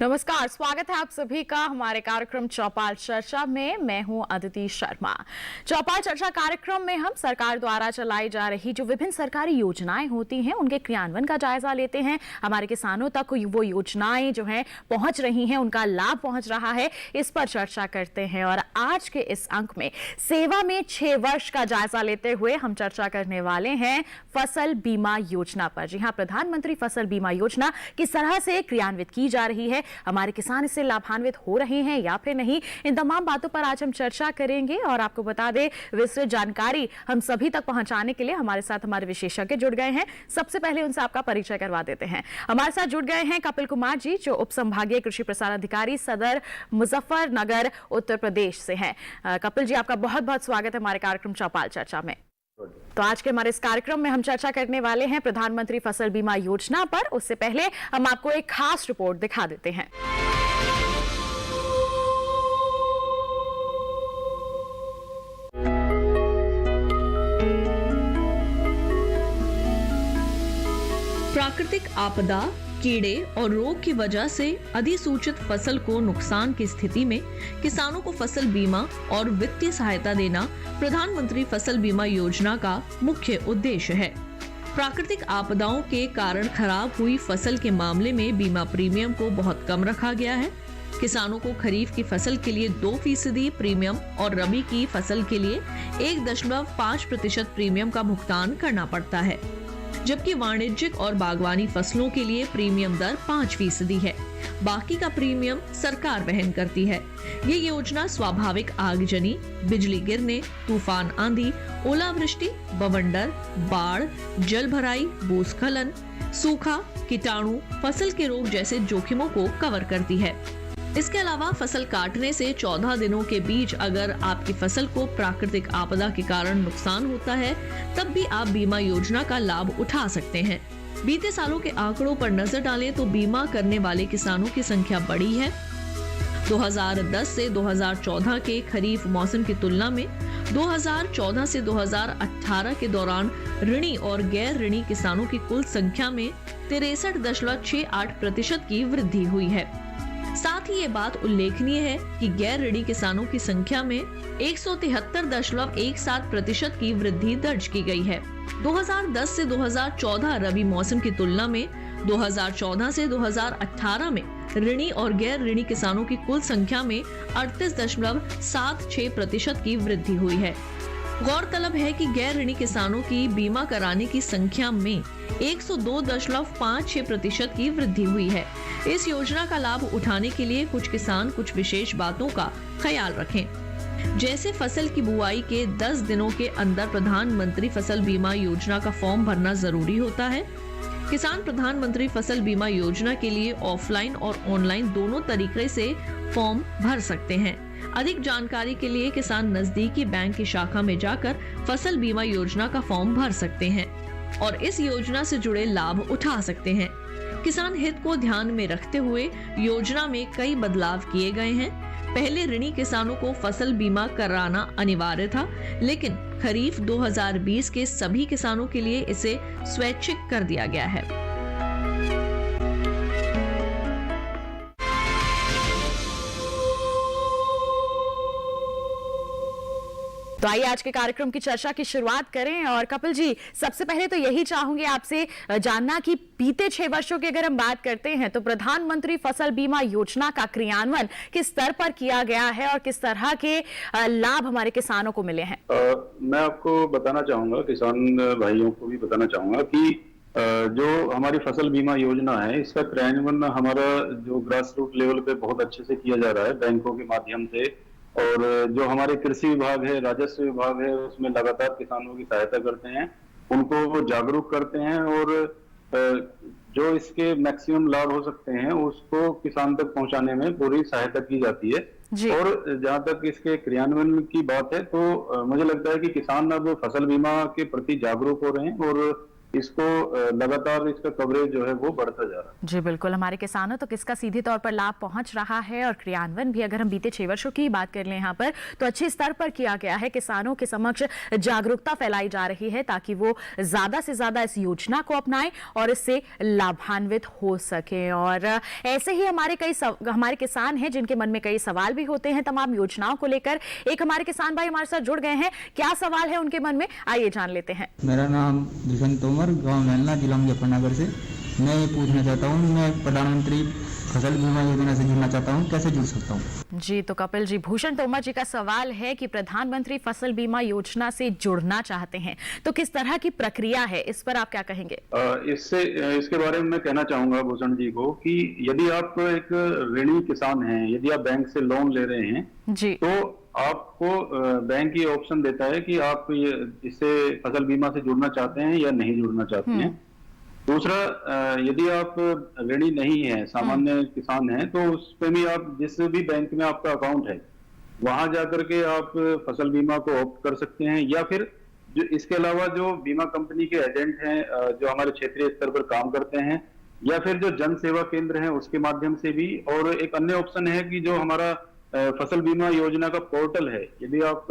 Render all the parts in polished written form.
नमस्कार, स्वागत है आप सभी का हमारे कार्यक्रम चौपाल चर्चा में। मैं हूं अदिति शर्मा। चौपाल चर्चा कार्यक्रम में हम सरकार द्वारा चलाई जा रही जो विभिन्न सरकारी योजनाएं होती हैं उनके क्रियान्वयन का जायजा लेते हैं। हमारे किसानों तक वो योजनाएं जो हैं पहुंच रही हैं, उनका लाभ पहुंच रहा है, इस पर चर्चा करते हैं। और आज के इस अंक में सेवा में 6 वर्ष का जायजा लेते हुए हम चर्चा करने वाले हैं फसल बीमा योजना पर। जी हां, प्रधानमंत्री फसल बीमा योजना किस तरह से क्रियान्वित की जा रही है, हमारे किसान इससे लाभान्वित हो रहे हैं या फिर नहीं, इन तमाम बातों पर आज हम चर्चा करेंगे। और आपको बता दें, विस्तृत जानकारी हम सभी तक पहुंचाने के लिए हमारे साथ हमारे विशेषज्ञ जुड़ गए हैं। सबसे पहले उनसे आपका परिचय करवा देते हैं। हमारे साथ जुड़ गए हैं कपिल कुमार जी, जो उप संभागीय कृषि प्रसार अधिकारी सदर मुजफ्फरनगर उत्तर प्रदेश से हैं। कपिल जी, आपका बहुत बहुत स्वागत है हमारे कार्यक्रम चौपाल चर्चा में। तो आज के हमारे इस कार्यक्रम में हम चर्चा करने वाले हैं प्रधानमंत्री फसल बीमा योजना पर। उससे पहले हम आपको एक खास रिपोर्ट दिखा देते हैं। प्राकृतिक आपदा, कीड़े और रोग की वजह से अधिसूचित फसल को नुकसान की स्थिति में किसानों को फसल बीमा और वित्तीय सहायता देना प्रधानमंत्री फसल बीमा योजना का मुख्य उद्देश्य है। प्राकृतिक आपदाओं के कारण खराब हुई फसल के मामले में बीमा प्रीमियम को बहुत कम रखा गया है। किसानों को खरीफ की फसल के लिए 2% प्रीमियम और रबी की फसल के लिए 1.5% प्रीमियम का भुगतान करना पड़ता है, जबकि वाणिज्यिक और बागवानी फसलों के लिए प्रीमियम दर 5% है। बाकी का प्रीमियम सरकार वहन करती है। ये योजना स्वाभाविक आगजनी, बिजली गिरने, तूफान आंधी, ओलावृष्टि, बवंडर, बाढ़, जल भराई, भूस्खलन, सूखा, कीटाणु, फसल के रोग जैसे जोखिमों को कवर करती है। इसके अलावा फसल काटने से 14 दिनों के बीच अगर आपकी फसल को प्राकृतिक आपदा के कारण नुकसान होता है, तब भी आप बीमा योजना का लाभ उठा सकते हैं। बीते सालों के आंकड़ों पर नजर डालें तो बीमा करने वाले किसानों की संख्या बढ़ी है। 2010 से 2014 के खरीफ मौसम की तुलना में 2014 से 2018 के दौरान ऋणी और गैर ऋणी किसानों की कुल संख्या में 63.68% की वृद्धि हुई है। साथ ही ये बात उल्लेखनीय है कि गैर ऋणी किसानों की संख्या में 173.17% की वृद्धि दर्ज की गई है। 2010 से 2014 रबी मौसम की तुलना में 2014 से 2018 में ऋणी और गैर ऋणी किसानों की कुल संख्या में 38.76% की वृद्धि हुई है। गौरतलब है कि गैर ऋणी किसानों की बीमा कराने की संख्या में 102.56% की वृद्धि हुई है। इस योजना का लाभ उठाने के लिए कुछ किसान कुछ विशेष बातों का ख्याल रखें, जैसे फसल की बुआई के 10 दिनों के अंदर प्रधानमंत्री फसल बीमा योजना का फॉर्म भरना जरूरी होता है। किसान प्रधानमंत्री फसल बीमा योजना के लिए ऑफलाइन और ऑनलाइन दोनों तरीके से फॉर्म भर सकते हैं। अधिक जानकारी के लिए किसान नजदीकी बैंक की शाखा में जाकर फसल बीमा योजना का फॉर्म भर सकते हैं और इस योजना से जुड़े लाभ उठा सकते हैं। किसान हित को ध्यान में रखते हुए योजना में कई बदलाव किए गए हैं। पहले ऋणी किसानों को फसल बीमा कराना अनिवार्य था, लेकिन खरीफ 2020 के सभी किसानों के लिए इसे स्वैच्छिक कर दिया गया है। तो आइए आज के कार्यक्रम की चर्चा की शुरुआत करें। और कपिल जी, सबसे पहले तो यही चाहूंगी आपसे जानना कि बीते 6 वर्षों की अगर हम बात करते हैं तो प्रधानमंत्री फसल बीमा योजना का क्रियान्वयन किस स्तर पर किया गया है और किस तरह के लाभ हमारे किसानों को मिले हैं। मैं आपको बताना चाहूंगा, किसान भाइयों को भी बताना चाहूंगा कि जो हमारी फसल बीमा योजना है, इसका क्रियान्वयन हमारा जो ग्रास रूट लेवल पे बहुत अच्छे से किया जा रहा है बैंकों के माध्यम से। और जो हमारे कृषि विभाग है, राजस्व विभाग है, उसमें लगातार किसानों की सहायता करते हैं, उनको जागरूक करते हैं और जो इसके मैक्सिमम लाभ हो सकते हैं उसको किसान तक पहुंचाने में पूरी सहायता की जाती है। और जहां तक इसके क्रियान्वयन की बात है तो मुझे लगता है कि किसान अब फसल बीमा के प्रति जागरूक हो रहे हैं और इसको लगातार इसका कवरेज जो है वो बढ़ता जा रहा है। जी बिल्कुल, हमारे किसानों तक इसका सीधे तौर पर लाभ पहुंच रहा है और क्रियान्वयन भी अगर हम बीते 6 वर्षों की बात कर लें यहाँ पर तो अच्छे स्तर पर किया गया है। किसानों के समक्ष जागरूकता फैलाई जा रही है ताकि वो ज्यादा से ज्यादा इस योजना को अपनाएं और इससे लाभान्वित हो सके। और ऐसे ही हमारे किसान हैं जिनके मन में कई सवाल भी होते हैं तमाम योजनाओं को लेकर। एक हमारे किसान भाई हमारे साथ जुड़ गए हैं, क्या सवाल है उनके मन में, आइए जान लेते हैं। मेरा नाम दुष्यंत तोमर, गांव मेलना, जिला मुजफ्फरनगर से। मैं ये पूछना चाहता हूँ, मैं प्रधानमंत्री फसल बीमा योजना से जुड़ना चाहता हूँ, कैसे जुड़ सकता हूँ? जी तो कपिल जी, भूषण तोमर जी का सवाल है कि प्रधानमंत्री फसल बीमा योजना से जुड़ना चाहते हैं तो किस तरह की प्रक्रिया है, इस पर आप क्या कहेंगे? इसके बारे में मैं कहना चाहूंगा भूषण जी को कि यदि आप एक ऋणी किसान हैं, यदि आप बैंक से लोन ले रहे हैं जी तो आपको बैंक ये ऑप्शन देता है कि आप इससे फसल बीमा से जुड़ना चाहते हैं या नहीं जुड़ना चाहते हैं। दूसरा, यदि आप ऋणी नहीं है, सामान्य किसान हैं, तो उस पे भी आप जिस भी बैंक में आपका अकाउंट है वहां जाकर के आप फसल बीमा को ऑप्ट कर सकते हैं, या फिर जो इसके अलावा जो बीमा कंपनी के एजेंट हैं जो हमारे क्षेत्रीय स्तर पर काम करते हैं, या फिर जो जन सेवा केंद्र हैं उसके माध्यम से भी। और एक अन्य ऑप्शन है कि जो हमारा फसल बीमा योजना का पोर्टल है, यदि आप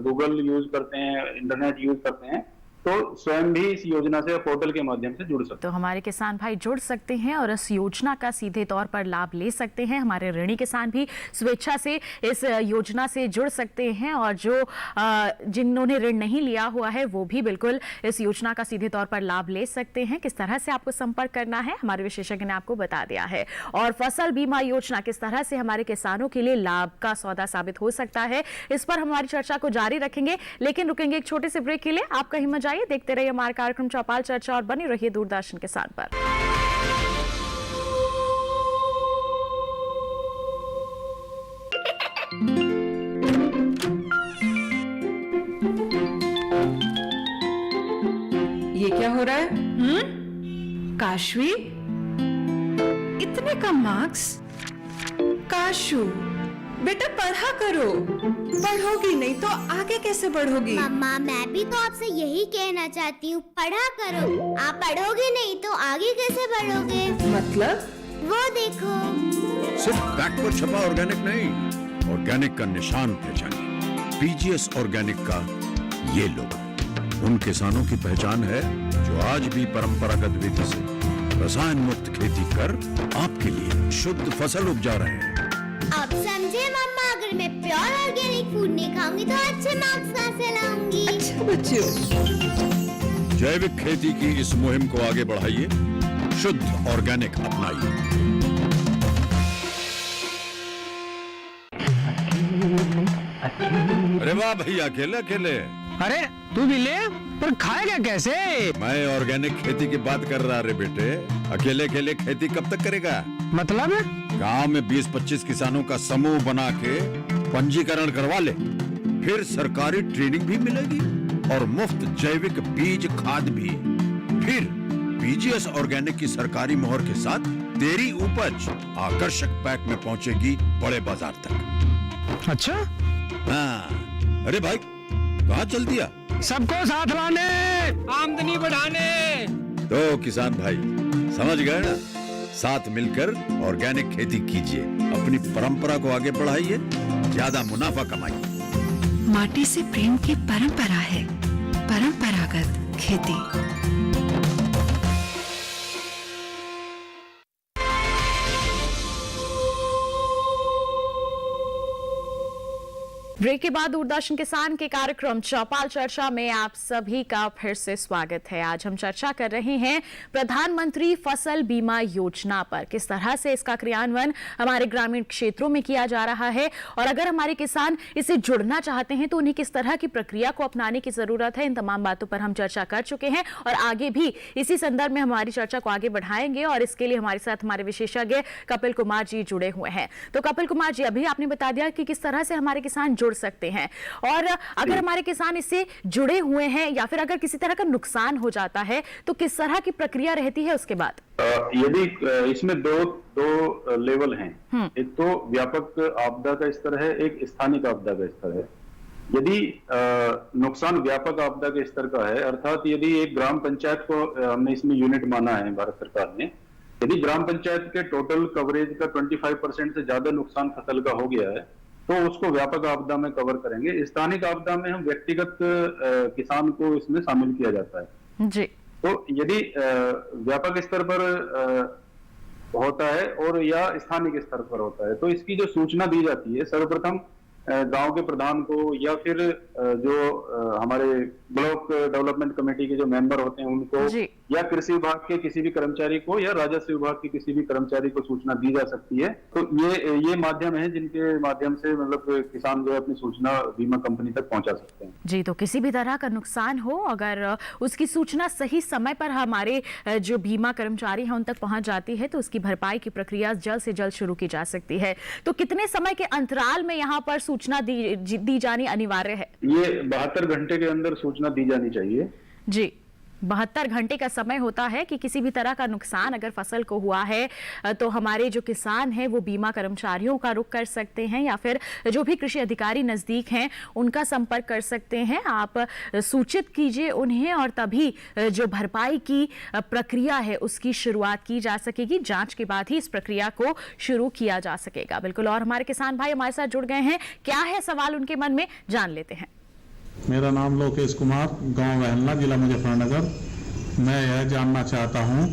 गूगल यूज करते हैं, इंटरनेट यूज करते हैं, तो स्वयं भी इस योजना से पोर्टल के माध्यम से जुड़ सकते हैं। तो हमारे किसान भाई जुड़ सकते हैं और इस योजना का सीधे तौर पर लाभ ले सकते हैं। हमारे ऋणी किसान भी स्वेच्छा से इस योजना से जुड़ सकते हैं और जो जिन्होंने ऋण नहीं लिया हुआ है वो भी बिल्कुल इस योजना का सीधे तौर पर लाभ ले सकते हैं। किस तरह से आपको संपर्क करना है हमारे विशेषज्ञ ने आपको बता दिया है। और फसल बीमा योजना किस तरह से हमारे किसानों के लिए लाभ का सौदा साबित हो सकता है, इस पर हमारी चर्चा को जारी रखेंगे, लेकिन रुकेंगे एक छोटे से ब्रेक के लिए। आप कहीं मत जाइए, देखते रहिए हमारा कार्यक्रम चौपाल चर्चा और बने रहिए दूरदर्शन किसान पर। ये क्या हो रहा है? काशवी, इतने कम मार्क्स? काशू बेटा पढ़ा करो, पढ़ोगी नहीं तो आगे कैसे बढ़ोगी? मम्मा मैं भी तो आपसे यही कहना चाहती हूँ, पढ़ा करो। आप पढ़ोगे नहीं तो आगे कैसे बढ़ोगे? मतलब? वो देखो। सिर्फ बैक पर छपा ऑर्गेनिक नहीं, ऑर्गेनिक का निशान पहचानिए। पीजीएस ऑर्गेनिक का ये लोगो उन किसानों की पहचान है जो आज भी परंपरागत विधि से रसायन मुक्त खेती कर आपके लिए शुद्ध फसल उपजा रहे हैं। अब समझे मम्मा, अगर मैं प्योर ऑर्गेनिक फूड नहीं खाऊंगी तो अच्छे मार्क्स कहाँ से लाऊंगी? अच्छा बच्चों, जैविक खेती की इस मुहिम को आगे बढ़ाइए, शुद्ध ऑर्गेनिक अपनाइए। अरे वाह भैया, अकेले अकेले? अरे तू भी ले, पर खाएगा कैसे? मैं ऑर्गेनिक खेती की बात कर रहा रे बेटे। अकेले अकेले खेती कब तक करेगा? मतलब? गांव में 20-25 किसानों का समूह बना के पंजीकरण करवा ले, फिर सरकारी ट्रेनिंग भी मिलेगी और मुफ्त जैविक बीज खाद भी। फिर पीजीएस ऑर्गेनिक की सरकारी मोहर के साथ तेरी उपज आकर्षक पैक में पहुंचेगी बड़े बाजार तक। अच्छा? हाँ। अरे भाई कहाँ चल दिया? सबको साथ लाने, आमदनी बढ़ाने। तो किसान भाई समझ गए ना? साथ मिलकर ऑर्गेनिक खेती कीजिए, अपनी परंपरा को आगे बढ़ाइए, ज्यादा मुनाफा कमाइए। माटी से प्रेम की परंपरा है परंपरागत खेती। ब्रेक के बाद दूरदर्शन किसान के कार्यक्रम चौपाल चर्चा में आप सभी का फिर से स्वागत है। आज हम चर्चा कर रहे हैं प्रधानमंत्री फसल बीमा योजना पर, किस तरह से इसका क्रियान्वयन हमारे ग्रामीण क्षेत्रों में किया जा रहा है और अगर हमारे किसान इससे जुड़ना चाहते हैं तो उन्हें किस तरह की प्रक्रिया को अपनाने की जरूरत है। इन तमाम बातों पर हम चर्चा कर चुके हैं और आगे भी इसी संदर्भ में हमारी चर्चा को आगे बढ़ाएंगे और इसके लिए हमारे साथ हमारे विशेषज्ञ कपिल कुमार जी जुड़े हुए हैं। तो कपिल कुमार जी, अभी आपने बता दिया कि किस तरह से हमारे किसान जुड़ सकते हैं और अगर हमारे किसान इससे जुड़े हुए हैं या फिर अगर किसी तरह का नुकसान हो जाता है तो किस तरह की प्रक्रिया रहती है उसके बाद? यदि इसमें दो लेवल हैं। एक तो व्यापक आपदा का स्तर है, एक स्थानिक आपदा का स्तर है। यदि नुकसान व्यापक आपदा के स्तर का है, अर्थात यदि एक ग्राम पंचायत को हमने इसमें यूनिट माना है भारत सरकार ने, यदि ग्राम पंचायत के टोटल कवरेज का 25% से ज्यादा नुकसान फसल का हो गया है तो उसको व्यापक आपदा में कवर करेंगे। स्थानिक आपदा में हम व्यक्तिगत किसान को इसमें शामिल किया जाता है जी। तो यदि व्यापक स्तर पर होता है और या स्थानिक स्तर पर होता है तो इसकी जो सूचना दी जाती है सर्वप्रथम गांव के प्रधान को या फिर जो हमारे ब्लॉक डेवलपमेंट कमेटी के जो मेंबर होते हैं उनको या कृषि विभाग के किसी भी कर्मचारी को या राजस्व विभाग के किसी भी कर्मचारी को सूचना दी जा सकती है। तो ये माध्यम है जिनके माध्यम से मतलब किसान जो है अपनी सूचना बीमा कंपनी तक पहुंचा सकते हैं। जी, तो किसी भी तरह का नुकसान हो अगर उसकी सूचना सही समय पर हमारे जो बीमा कर्मचारी हैं उन तक पहुंच जाती है तो उसकी भरपाई की प्रक्रिया जल्द से जल्द शुरू की जा सकती है। तो कितने समय के अंतराल में यहाँ पर सूचना दी जानी अनिवार्य है? ये 72 घंटे के अंदर सूचना दी जानी चाहिए। जी, 72 घंटे का समय होता है कि किसी भी तरह का नुकसान अगर फसल को हुआ है तो हमारे जो किसान हैं वो बीमा कर्मचारियों का रुख कर सकते हैं या फिर जो भी कृषि अधिकारी नजदीक हैं उनका संपर्क कर सकते हैं। आप सूचित कीजिए उन्हें और तभी जो भरपाई की प्रक्रिया है उसकी शुरुआत की जा सकेगी। जांच के बाद ही इस प्रक्रिया को शुरू किया जा सकेगा। बिल्कुल, और हमारे किसान भाई हमारे साथ जुड़ गए हैं। क्या है सवाल उनके मन में, जान लेते हैं। मेरा नाम लोकेश कुमार, गांव वहलना, जिला मुजफ्फरनगर। मैं यह जानना चाहता हूं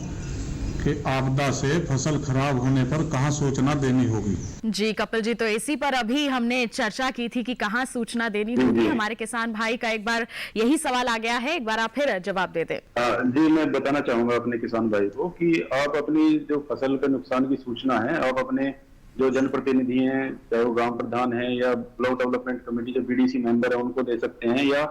कि आपदा से फसल खराब होने पर कहां सूचना देनी होगी। जी कपिल जी, तो इसी पर अभी हमने चर्चा की थी कि कहां सूचना देनी होगी। हमारे किसान भाई का एक बार यही सवाल आ गया है, एक बार आप फिर जवाब दे दें। जी, मैं बताना चाहूंगा अपने किसान भाई को कि आप अपनी जो फसल के नुकसान की सूचना है आप अपने जो जनप्रतिनिधि हैं, चाहे वो ग्राम प्रधान है या ब्लॉक डेवलपमेंट कमेटी जो बीडीसी मेंबर है उनको दे सकते हैं, या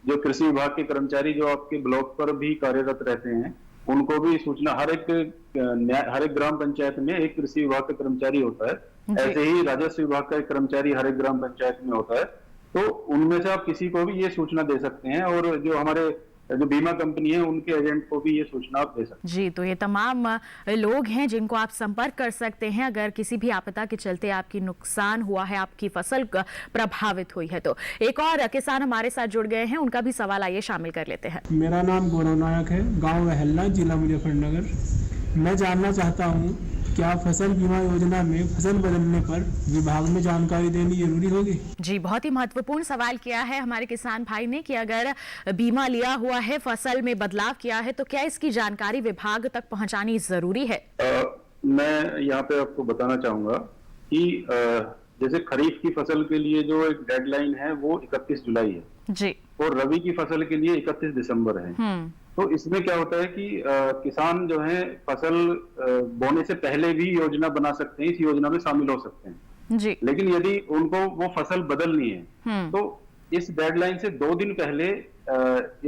जो कृषि विभाग के कर्मचारी जो आपके ब्लॉक पर भी कार्यरत रहते हैं उनको भी सूचना। हर एक ग्राम पंचायत में एक कृषि विभाग का कर्मचारी होता है, ऐसे ही राजस्व विभाग का एक कर्मचारी हर एक ग्राम पंचायत में होता है। तो उनमें से आप किसी को भी ये सूचना दे सकते हैं और जो हमारे जो बीमा कंपनी है उनके एजेंट को भी ये सूचना आप दे सकते हैं। जी, तो ये तमाम लोग हैं जिनको आप संपर्क कर सकते हैं अगर किसी भी आपदा के चलते आपकी नुकसान हुआ है, आपकी फसल प्रभावित हुई है। तो एक और किसान हमारे साथ जुड़ गए हैं, उनका भी सवाल आइए शामिल कर लेते हैं। मेरा नाम गौरव नायक है, गांव वहलना, जिला मुजफ्फरनगर। मैं जानना चाहता हूं क्या फसल बीमा योजना में फसल बदलने पर विभाग में जानकारी देनी जरूरी होगी? जी, बहुत ही महत्वपूर्ण सवाल किया है हमारे किसान भाई ने कि अगर बीमा लिया हुआ है, फसल में बदलाव किया है तो क्या इसकी जानकारी विभाग तक पहुंचानी जरूरी है? मैं यहाँ पे आपको बताना चाहूंगा कि जैसे खरीफ की फसल के लिए जो एक डेडलाइन है वो 31 जुलाई है जी, और रबी की फसल के लिए 31 दिसंबर है। तो इसमें क्या होता है कि किसान जो है फसल बोने से पहले भी योजना बना सकते हैं, इस योजना में शामिल हो सकते हैं जी। लेकिन यदि उनको वो फसल बदलनी है तो इस डेडलाइन से 2 दिन पहले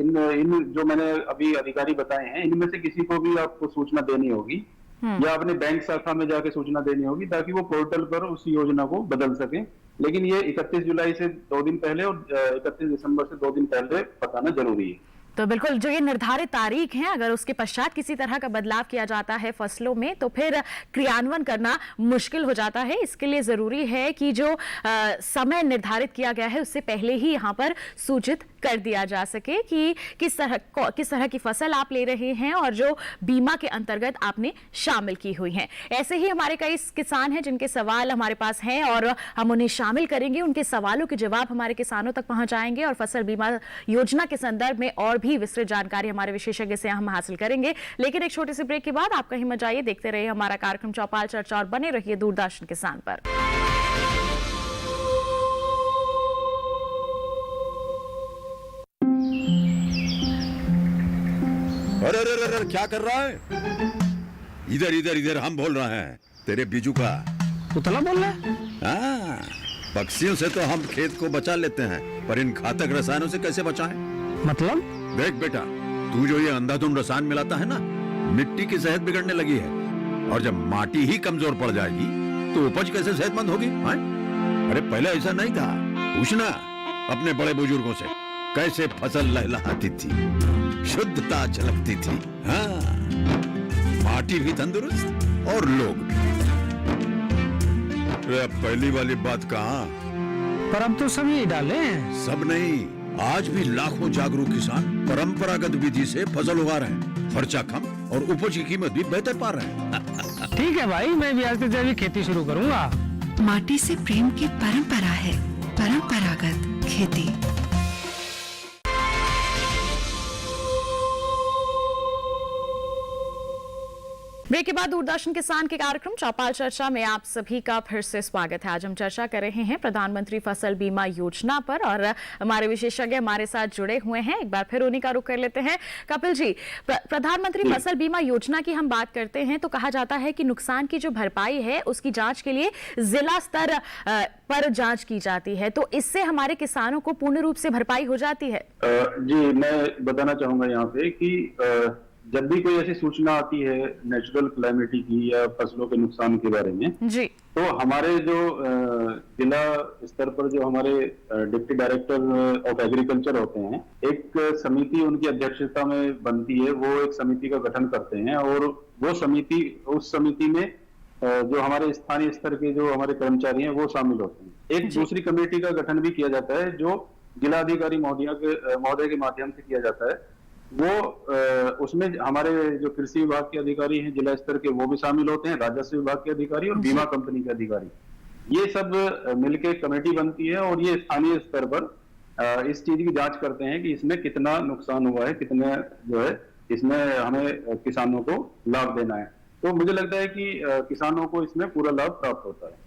इन जो मैंने अभी अधिकारी बताए हैं इनमें से किसी को भी आपको सूचना देनी होगी या अपने बैंक शाखा में जाके सूचना देनी होगी ताकि वो पोर्टल पर उस योजना को बदल सके। लेकिन ये 31 जुलाई से 2 दिन पहले और 31 दिसंबर से 2 दिन पहले बताना जरूरी है। तो बिल्कुल जो ये निर्धारित तारीख है अगर उसके पश्चात किसी तरह का बदलाव किया जाता है फसलों में तो फिर क्रियान्वयन करना मुश्किल हो जाता है। इसके लिए जरूरी है कि जो समय निर्धारित किया गया है उससे पहले ही यहाँ पर सूचित कर दिया जा सके कि किस तरह की फसल आप ले रहे हैं और जो बीमा के अंतर्गत आपने शामिल की हुई है। ऐसे ही हमारे कई किसान हैं जिनके सवाल हमारे पास हैं और हम उन्हें शामिल करेंगे, उनके सवालों के जवाब हमारे किसानों तक पहुंचाएंगे और फसल बीमा योजना के संदर्भ में और भी विस्तृत जानकारी हमारे विशेषज्ञ से हम हासिल करेंगे। लेकिन एक छोटे से ब्रेक के बाद आप कहीं मत जाइए, देखते रहिए हमारा कार्यक्रम चौपाल चर्चा और बने रहिए दूरदर्शन किसान पर। अरे अरे अरे क्या कर रहा है? इधर इधर इधर हम बोल रहे हैं तेरे बीजू का। उतला बोल रहा है? हाँ, पक्षियों से तो हम खेत को बचा लेते हैं पर इन घातक रसायनों से कैसे बचाएं? मतलब? देख बेटा, तू जो ये अंधाधुंध रसायन मिलाता है ना, मिट्टी की सेहत बिगड़ने लगी है और जब माटी ही कमजोर पड़ जाएगी तो उपज कैसे सेहतमंद होगी? अरे पहले ऐसा नहीं था, पूछना अपने बड़े बुजुर्गों से कैसे फसल लहलहाती थी, शुद्धता झलकती थी। हाँ, माटी भी तंदुरुस्त और लोग भी। अब पहली वाली बात कहाँ, पर अब तो सब यही डाले हैं। सब नहीं, आज भी लाखों जागरूक किसान परंपरागत विधि से फसल उगा रहे हैं। खर्चा कम और उपज की कीमत भी बेहतर पा रहे हैं। ठीक है भाई, मैं भी आज से जैविक खेती शुरू करूंगा। माटी से प्रेम की परंपरा है, परंपरागत खेती। ब्रेक के बाद दूरदर्शन किसान के कार्यक्रम चौपाल चर्चा में आप सभी का फिर से स्वागत है। आज हम चर्चा कर रहे हैं प्रधानमंत्री फसल बीमा योजना पर और हमारे विशेषज्ञ हमारे साथ जुड़े हुए हैं। एक बार फिर उन्हीं का रुख कर लेते हैं। कपिल जी, प्रधानमंत्री फसल बीमा योजना की हम बात करते हैं तो कहा जाता है कि नुकसान की जो भरपाई है उसकी जांच के लिए जिला स्तर पर जांच की जाती है, तो इससे हमारे किसानों को पूर्ण रूप से भरपाई हो जाती है? जी, मैं बताना चाहूंगा यहाँ पे कि जब भी कोई ऐसी सूचना आती है नेचुरल क्लाइमेटी की या फसलों के नुकसान के बारे में जी, तो हमारे जो जिला स्तर पर जो हमारे डिप्टी डायरेक्टर ऑफ एग्रीकल्चर होते हैं, एक समिति उनकी अध्यक्षता में बनती है। वो एक समिति का गठन करते हैं और वो समिति, उस समिति में जो हमारे स्थानीय स्तर के जो हमारे कर्मचारी हैं वो शामिल होते हैं। एक दूसरी कमेटी का गठन भी किया जाता है जो जिलाधिकारी महोदय के माध्यम से किया जाता है। वो उसमें हमारे जो कृषि विभाग के अधिकारी हैं जिला स्तर के वो भी शामिल होते हैं, राजस्व विभाग के अधिकारी और बीमा कंपनी के अधिकारी, ये सब मिलके कमेटी बनती है और ये स्थानीय स्तर पर इस चीज की जांच करते हैं कि इसमें कितना नुकसान हुआ है, कितने जो है इसमें हमें किसानों को लाभ देना है। तो मुझे लगता है कि किसानों को इसमें पूरा लाभ प्राप्त होता है।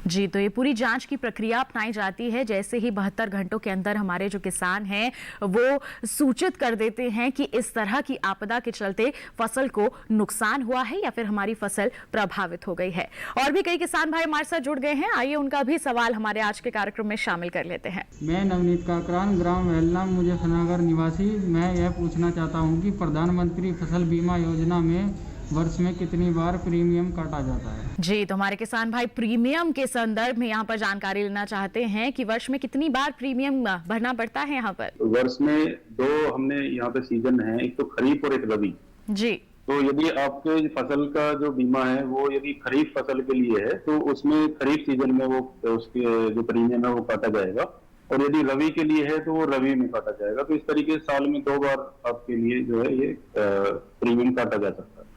जी, तो ये पूरी जांच की प्रक्रिया अपनाई जाती है। जैसे ही 72 घंटों के अंदर हमारे जो किसान हैं वो सूचित कर देते हैं कि इस तरह की आपदा के चलते फसल को नुकसान हुआ है या फिर हमारी फसल प्रभावित हो गई है। और भी कई किसान भाई हमारे साथ जुड़ गए हैं, आइए उनका भी सवाल हमारे आज के कार्यक्रम में शामिल कर लेते हैं। मैं नवनीत काकरान, ग्राम वेलना, मुजफ्फरनगर निवासी। मैं यह पूछना चाहता हूँ कि प्रधानमंत्री फसल बीमा योजना में वर्ष में कितनी बार प्रीमियम काटा जाता है? जी, तो हमारे किसान भाई प्रीमियम के संदर्भ में यहाँ पर जानकारी लेना चाहते हैं कि वर्ष में कितनी बार प्रीमियम भरना पड़ता है यहाँ पर? वर्ष में दो हमने यहाँ पे सीजन है, एक तो खरीफ और एक रबी जी। तो यदि आपके फसल का जो बीमा है वो यदि खरीफ फसल के लिए है तो उसमें खरीफ सीजन में वो उसके जो प्रीमियम है वो काटा जाएगा, और यदि रबी के लिए है तो वो रबी में काटा जाएगा। तो इस तरीके से साल में 2 बार आपके लिए जो है ये प्रीमियम काटा जा सकता है।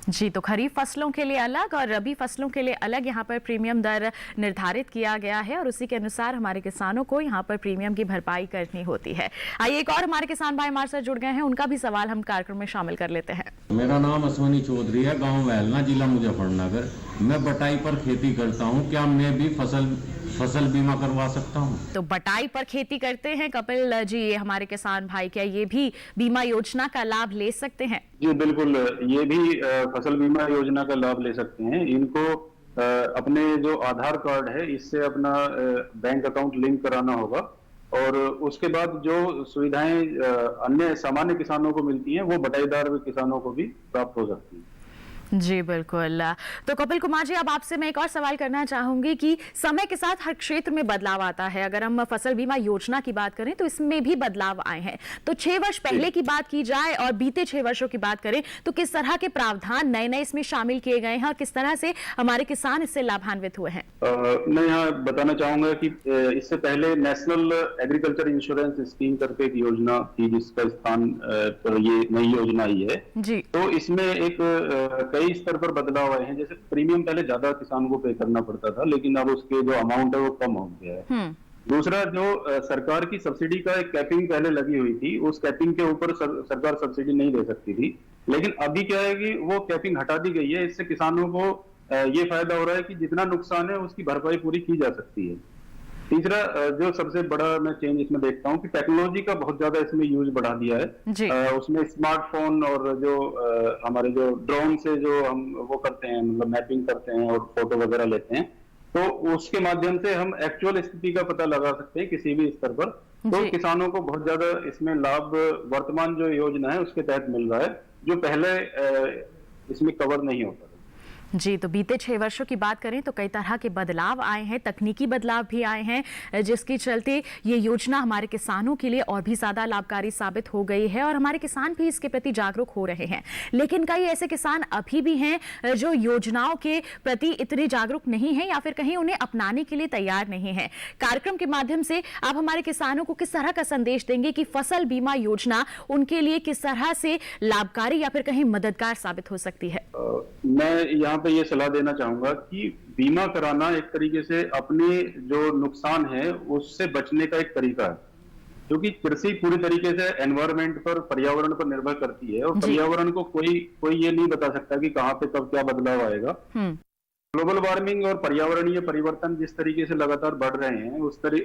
जी, तो खरीफ फसलों के लिए अलग और रबी फसलों के लिए अलग यहाँ पर प्रीमियम दर निर्धारित किया गया है और उसी के अनुसार हमारे किसानों को यहाँ पर प्रीमियम की भरपाई करनी होती है। आइए एक और हमारे किसान भाई हमारे साथ जुड़ गए हैं, उनका भी सवाल हम कार्यक्रम में शामिल कर लेते हैं। मेरा नाम अश्वनी चौधरी है, गांव वेलना, जिला मुजफ्फरनगर। मैं बटाई पर खेती करता हूँ, क्या मैं भी फसल बीमा करवा सकता हूँ? तो बटाई पर खेती करते हैं कपिल जी ये हमारे किसान भाई, क्या ये भी बीमा योजना का लाभ ले सकते हैं? जी बिल्कुल, ये भी फसल बीमा योजना का लाभ ले सकते हैं। इनको अपने जो आधार कार्ड है इससे अपना बैंक अकाउंट लिंक कराना होगा और उसके बाद जो सुविधाएं अन्य सामान्य किसानों को मिलती हैं वो बटाईदार किसानों को भी प्राप्त हो सकती हैं। जी बिल्कुल। तो कपिल कुमार जी, अब आपसे मैं एक और सवाल करना चाहूंगी कि समय के साथ हर क्षेत्र में बदलाव आता है। अगर हम फसल बीमा योजना की बात करें तो इसमें भी बदलाव आए हैं। तो 6 वर्ष पहले की बात की जाए और बीते 6 वर्षों की बात करें तो किस तरह के प्रावधान नए इसमें शामिल किए गए हैं और किस तरह से हमारे किसान इससे लाभान्वित हुए हैं? मैं यहाँ बताना चाहूंगा कि इससे पहले नेशनल एग्रीकल्चर इंश्योरेंस स्कीम करके एक योजना थी जिसका स्थान पर ये नई योजना आई है जी। तो इसमें एक कई स्तर पर बदलाव आए हैं। जैसे प्रीमियम पहले ज्यादा किसान को पे करना पड़ता था, लेकिन अब उसके जो अमाउंट है वो कम हो गया है। दूसरा, जो सरकार की सब्सिडी का एक कैपिंग पहले लगी हुई थी, उस कैपिंग के ऊपर सरकार सब्सिडी नहीं दे सकती थी, लेकिन अभी क्या है कि वो कैपिंग हटा दी गई है। इससे किसानों को ये फायदा हो रहा है कि जितना नुकसान है उसकी भरपाई पूरी की जा सकती है। तीसरा, जो सबसे बड़ा मैं चेंज इसमें देखता हूँ कि टेक्नोलॉजी का बहुत ज्यादा इसमें यूज बढ़ा दिया है। उसमें स्मार्टफोन और जो हमारे जो ड्रोन से जो हम वो करते हैं, मतलब मैपिंग करते हैं और फोटो वगैरह लेते हैं, तो उसके माध्यम से हम एक्चुअल स्थिति का पता लगा सकते हैं किसी भी स्तर पर। तो किसानों को बहुत ज्यादा इसमें लाभ वर्तमान जो योजना है उसके तहत मिल रहा है, जो पहले इसमें कवर नहीं होता। जी, तो बीते 6 वर्षों की बात करें तो कई तरह के बदलाव आए हैं, तकनीकी बदलाव भी आए हैं, जिसके चलते ये योजना हमारे किसानों के लिए और भी ज्यादा लाभकारी साबित हो गई है और हमारे किसान भी इसके प्रति जागरूक हो रहे हैं। लेकिन कई ऐसे किसान अभी भी हैं जो योजनाओं के प्रति इतने जागरूक नहीं हैं या फिर कहीं उन्हें अपनाने के लिए तैयार नहीं है। कार्यक्रम के माध्यम से आप हमारे किसानों को किस तरह का संदेश देंगे कि फसल बीमा योजना उनके लिए किस तरह से लाभकारी या फिर कहीं मददगार साबित हो सकती है? मैं यहाँ पे ये सलाह देना चाहूंगा कि बीमा कराना एक तरीके से अपने जो नुकसान है उससे बचने का एक तरीका है, क्योंकि कृषि पूरी तरीके से एनवायरनमेंट पर, पर्यावरण पर निर्भर करती है और पर्यावरण को कोई ये नहीं बता सकता कि कहाँ पे कब क्या बदलाव आएगा। ग्लोबल वार्मिंग और पर्यावरणीय परिवर्तन जिस तरीके से लगातार बढ़ रहे हैं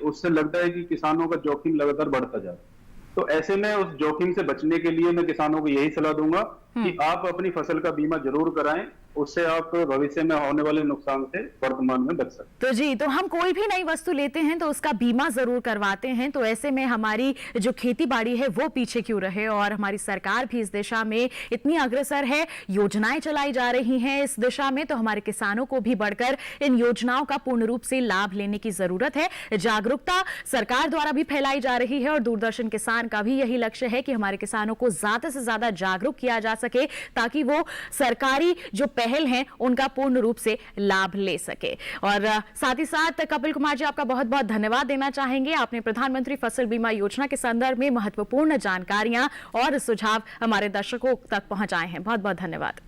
उससे लगता है कि किसानों का जोखिम लगातार बढ़ता जा रहा है। तो ऐसे में उस जोखिम से बचने के लिए मैं किसानों को यही सलाह दूंगा कि आप अपनी फसल का बीमा जरूर कराएं, उससे आप भविष्य में होने वाले नुकसान से वर्तमान में बच सकते। तो जी, तो हम कोई भी नई वस्तु लेते हैं तो उसका बीमा जरूर करवाते हैं, तो ऐसे में हमारी जो खेती बाड़ी है वो पीछे क्यों रहे और हमारी सरकार भी इस दिशा में इतनी अग्रसर है, योजनाएं चलाई जा रही हैं इस दिशा में, तो हमारे किसानों को भी बढ़कर इन योजनाओं का पूर्ण रूप से लाभ लेने की जरूरत है। जागरूकता सरकार द्वारा भी फैलाई जा रही है और दूरदर्शन किसान का भी यही लक्ष्य है कि हमारे किसानों को ज्यादा से ज्यादा जागरूक किया जा सके ताकि वो सरकारी जो पहल हैं उनका पूर्ण रूप से लाभ ले सके। और साथ ही साथ कपिल कुमार जी, आपका बहुत बहुत धन्यवाद देना चाहेंगे। आपने प्रधानमंत्री फसल बीमा योजना के संदर्भ में महत्वपूर्ण जानकारियां और सुझाव हमारे दर्शकों तक पहुंचाए हैं। बहुत बहुत धन्यवाद।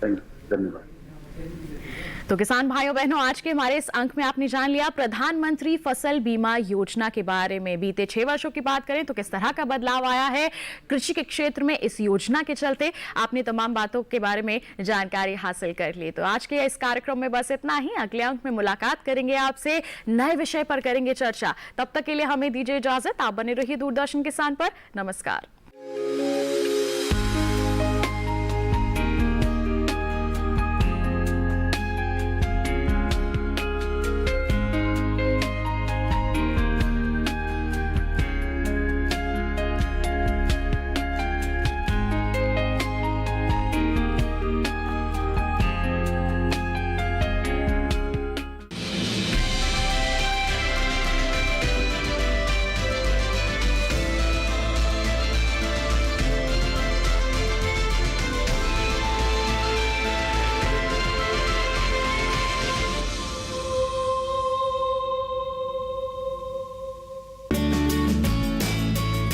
धन्यवाद। तो किसान भाइयों बहनों, आज के हमारे इस अंक में आपने जान लिया प्रधानमंत्री फसल बीमा योजना के बारे में। बीते 6 वर्षों की बात करें तो किस तरह का बदलाव आया है कृषि के क्षेत्र में इस योजना के चलते, आपने तमाम बातों के बारे में जानकारी हासिल कर ली। तो आज के इस कार्यक्रम में बस इतना ही। अगले अंक में मुलाकात करेंगे आपसे, नए विषय पर करेंगे चर्चा। तब तक के लिए हमें दीजिए इजाजत। आप बने रहिए दूरदर्शन किसान पर। नमस्कार।